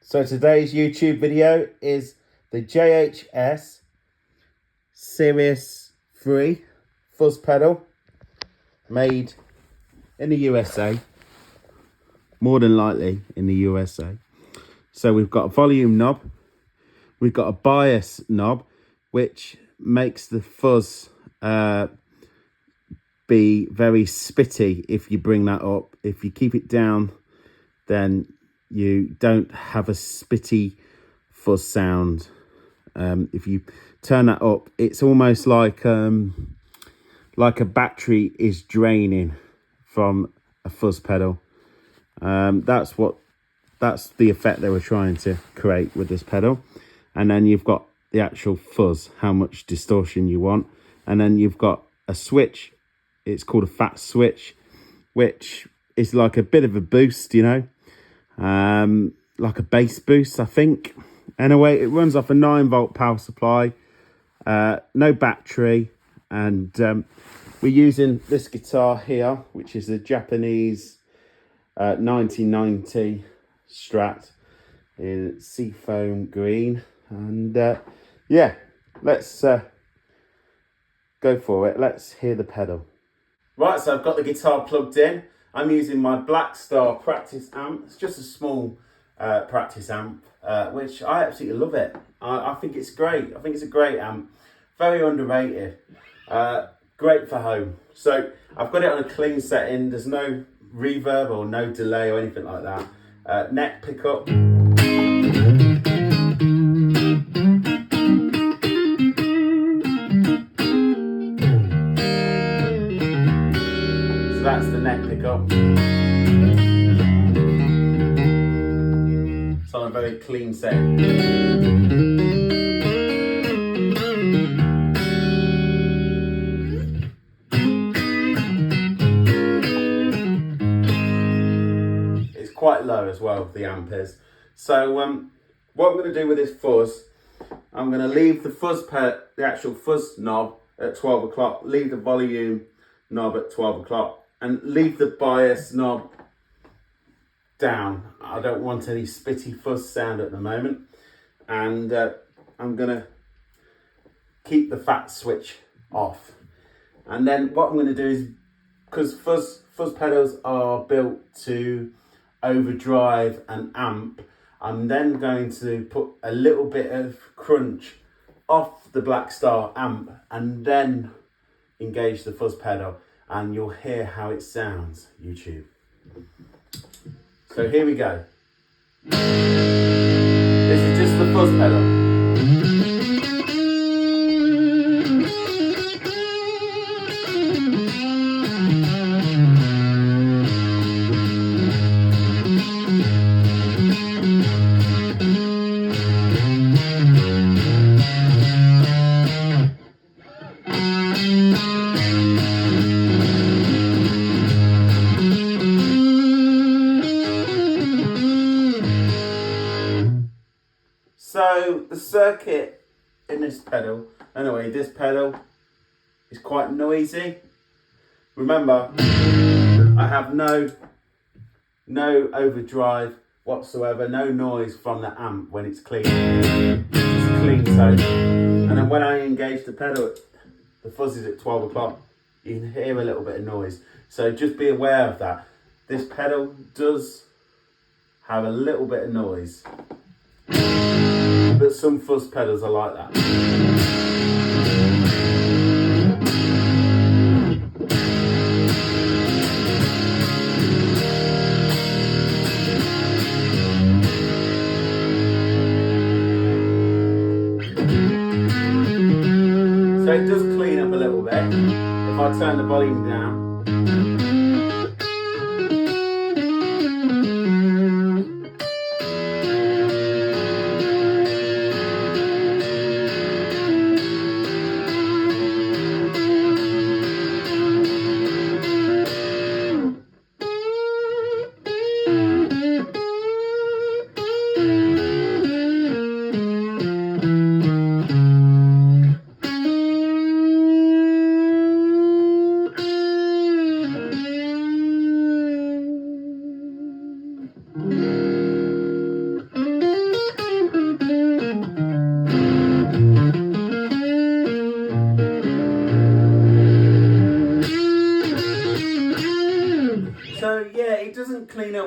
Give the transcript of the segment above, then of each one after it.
So today's YouTube video is the JHS Series Fuzz Pedal, made in the USA, more than likely in the USA. So we've got a volume knob, we've got a bias knob, which makes the fuzz be very spitty if you bring that up. If you keep it down, then you don't have a spitty fuzz sound. If you turn that up, it's almost like a battery is draining from a fuzz pedal. That's the effect they were trying to create with this pedal. And then you've got the actual fuzz, how much distortion you want, and then you've got a switch. It's called a fat switch, which is like a bit of a boost, you know, like a bass boost, I think. Anyway, it runs off a 9-volt power supply, no battery, and we're using this guitar here, which is a Japanese 1990 Strat in seafoam green. And yeah, let's go for it. Let's hear the pedal. Right, so I've got the guitar plugged in. I'm using my Black Star practice amp. It's just a small practice amp, which I absolutely love it. I think it's great. I think it's a great amp. Very underrated. Great for home. So I've got it on a clean setting. There's no reverb or no delay or anything like that. Neck pickup. So that's the neck pickup. It's on a very clean setting. It's quite low as well, the amp is. So what I'm going to do with this fuzz, I'm going to leave the actual fuzz knob at 12 o'clock, leave the volume knob at 12 o'clock, and leave the bias knob down. I don't want any spitty fuzz sound at the moment. And I'm going to keep the fat switch off. And then what I'm going to do is, because fuzz pedals are built to overdrive an amp, I'm then going to put a little bit of crunch off the Black Star amp and then engage the fuzz pedal, and you'll hear how it sounds, YouTube. So here we go. This is just the fuzz pedal. So the circuit in this pedal, anyway, this pedal is quite noisy. Remember, I have no overdrive whatsoever, no noise from the amp when it's clean. It's clean tone. And then when I engage the pedal, the fuzz is at 12 o'clock. You can hear a little bit of noise. So just be aware of that. This pedal does have a little bit of noise, but some fuzz pedals are like that. So it does clean up a little bit if I turn the volume down.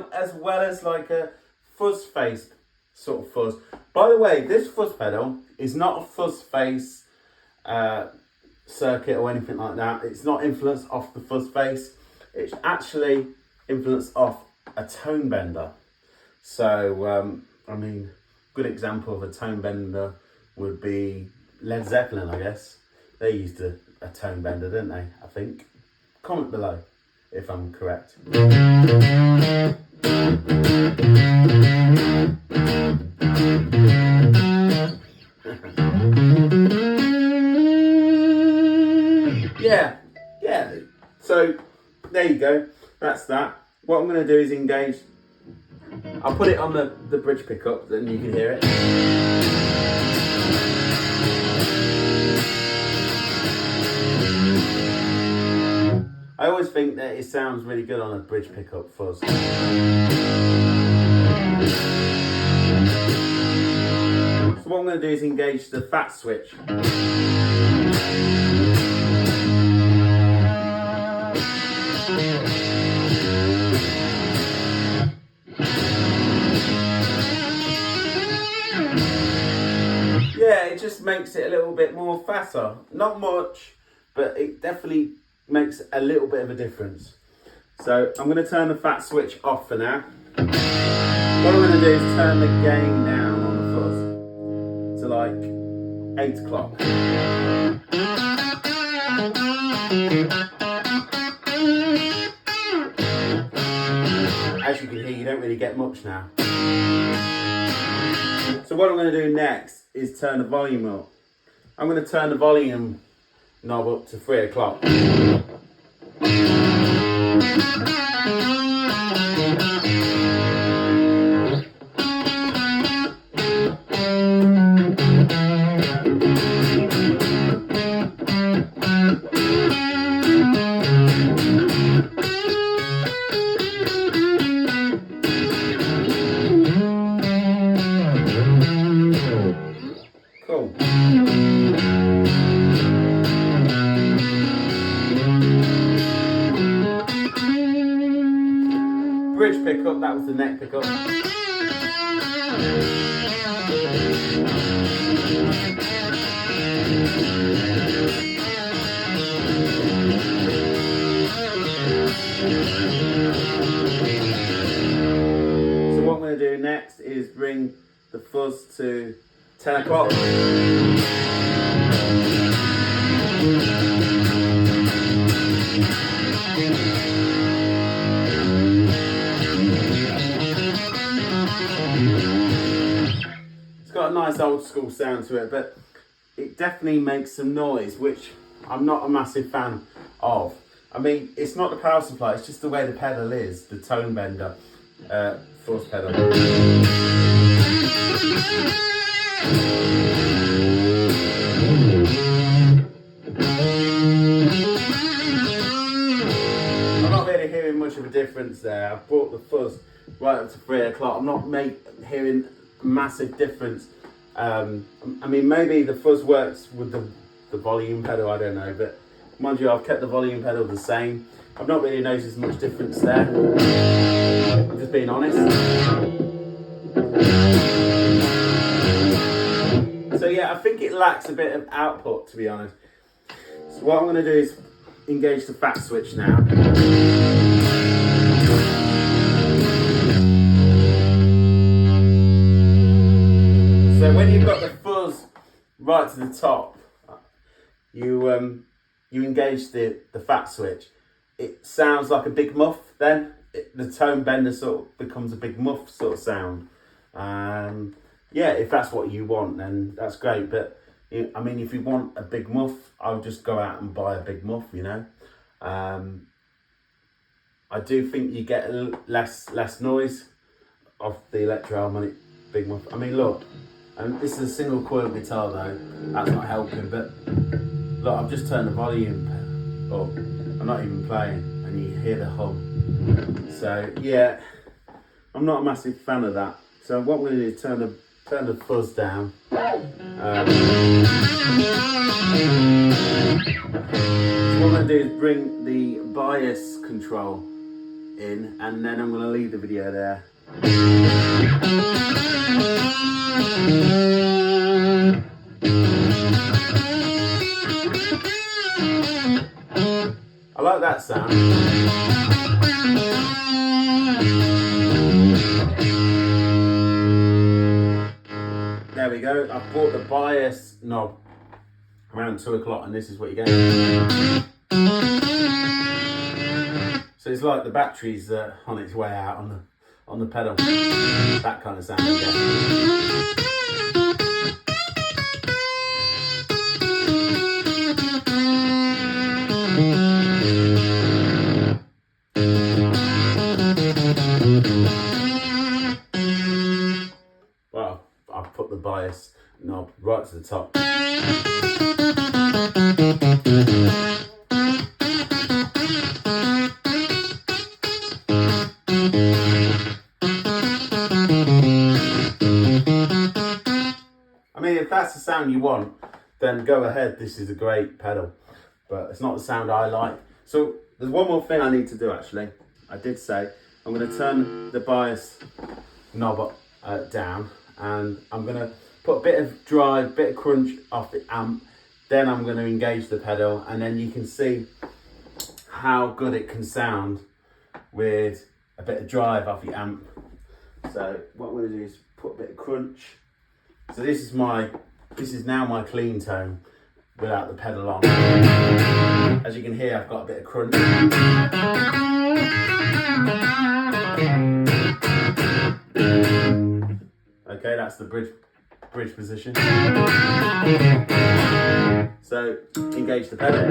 pedal as well as like a fuzz face sort of fuzz. By the way, this fuzz pedal is not a fuzz face circuit or anything like that. It's not influenced off the fuzz face. It's actually influenced off a tone bender. So, I mean, good example of a tone bender would be Led Zeppelin, I guess. They used a tone bender, didn't they? I think. Comment below if I'm correct. Yeah. So there you go. That's that. What I'm going to do is engage. I'll put it on the bridge pickup, then you can hear it. I always think that it sounds really good on a bridge pickup fuzz. So what I'm going to do is engage the fat switch. Yeah, it just makes it a little bit more fatter. Not much, but it definitely makes a little bit of a difference. So I'm going to turn the fat switch off for now. What I'm going to do is turn the gain down on the fuzz to like 8 o'clock. As you can hear, you don't really get much now. So what I'm going to do next is turn the volume up. I'm going to turn the volume knob up to 3 o'clock. Cool. Bridge pickup, that was the neck pickup. So what I'm going to do next is bring the fuzz to 10 o'clock. It's got a nice old school sound to it, but it definitely makes some noise, which I'm not a massive fan of. I mean, it's not the power supply, it's just the way the pedal is, the tone bender fuzz pedal. I'm not really hearing much of a difference there. I've brought the fuzz right up to 3 o'clock. I'm not hearing a massive difference. I mean, maybe the fuzz works with the volume pedal, I don't know, but mind you, I've kept the volume pedal the same. I've not really noticed much difference there. I'm just being honest. So yeah, I think it lacks a bit of output, to be honest. So what I'm going to do is engage the fat switch now. So when you've got the fuzz right to the top, you engage the fat switch. It sounds like a big muff then. The tone bender sort of becomes a big muff sort of sound. Yeah, if that's what you want, then that's great. But I mean, if you want a big muff, I'll just go out and buy a big muff, you know. I do think you get less noise off the electro-harmonic big muff. I mean, look, and this is a single coil guitar though. That's not helping. But look, I've just turned the volume up. I'm not even playing, and you hear the hum. So yeah, I'm not a massive fan of that. So what we're going to do is turn the fuzz down. So what I'm going to do is bring the bias control in, and then I'm going to leave the video there. I like that sound. There we go. I've bought the bias knob around 2 o'clock, and this is what you get. So it's like the battery's on its way out on the pedal. That kind of sound you get. Well, I've put the bias knob right to the top. I mean, if that's the sound you want, then go ahead. This is a great pedal, but it's not the sound I like. So there's one more thing I need to do actually. I did say I'm going to turn the bias knob down, and I'm going to put a bit of drive, bit of crunch off the amp. Then I'm going to engage the pedal, and then you can see how good it can sound with a bit of drive off the amp. So what I'm going to do is put a bit of crunch. So this is now my clean tone without the pedal on. As you can hear, I've got a bit of crunch. Okay, that's the bridge position. So engage the pedal.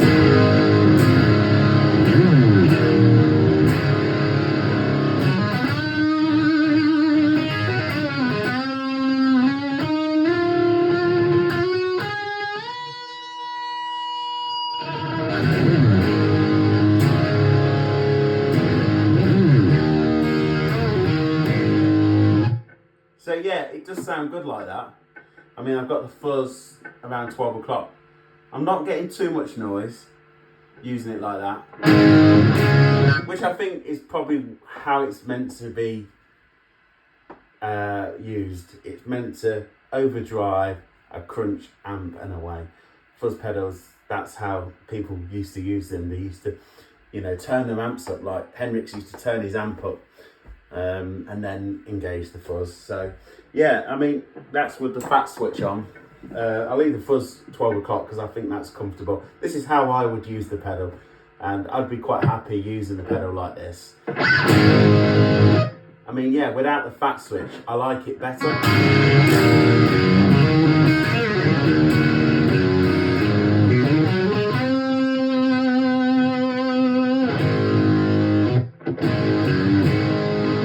So yeah, it does sound good like that. I mean, I've got the fuzz around 12 o'clock. I'm not getting too much noise using it like that, which I think is probably how it's meant to be used. It's meant to overdrive a crunch amp and away. Fuzz pedals, that's how people used to use them. They used to, turn their amps up, like Henrik's used to turn his amp up and then engage the fuzz. So yeah, I mean, that's with the fat switch on. I'll leave the fuzz 12 o'clock because I think that's comfortable. This is how I would use the pedal, and I'd be quite happy using the pedal like this. I mean, yeah, without the fat switch, I like it better.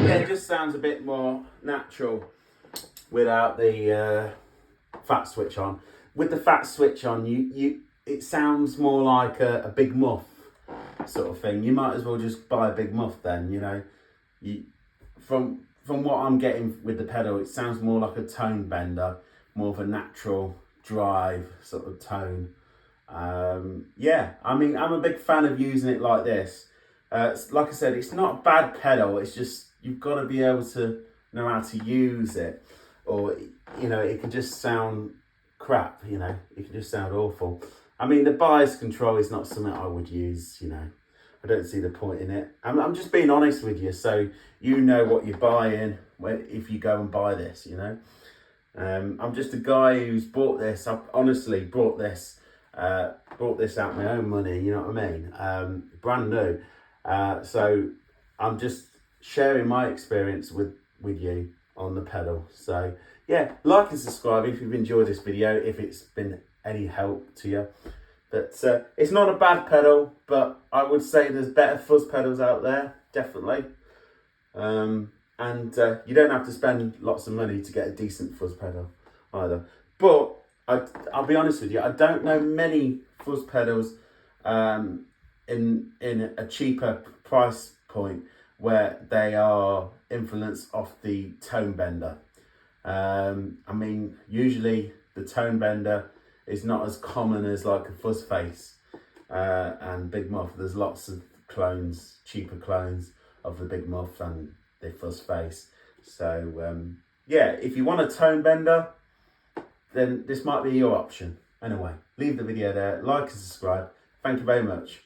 Yeah, it just sounds a bit more natural without the fat switch on. With the fat switch on, it sounds more like a big muff sort of thing. You might as well just buy a big muff then, From what I'm getting with the pedal, it sounds more like a tone bender, more of a natural drive sort of tone. Yeah, I mean, I'm a big fan of using it like this. Like I said, it's not a bad pedal, it's just you've got to be able to know how to use it, or it can just sound crap. It can just sound awful. I mean, the bias control is not something I would use. I don't see the point in it. I'm just being honest with you, so you know what you're buying if you go and buy this. I'm just a guy who's bought this. I've honestly bought this out my own money. You know what I mean? Brand new. So I'm just sharing my experience with you on the pedal. So yeah, like and subscribe if you've enjoyed this video, if it's been any help to you. But it's not a bad pedal, but I would say there's better fuzz pedals out there, definitely. And you don't have to spend lots of money to get a decent fuzz pedal either. But I'll be honest with you, I don't know many fuzz pedals in a cheaper price point where they are influenced off the tone bender. I mean, usually the tone bender is not as common as like a fuzz face and big muff. There's lots of clones, cheaper clones of the big muff and the fuzz face. So yeah, if you want a tone bender, then this might be your option. Anyway, leave the video there, like and subscribe. Thank you very much.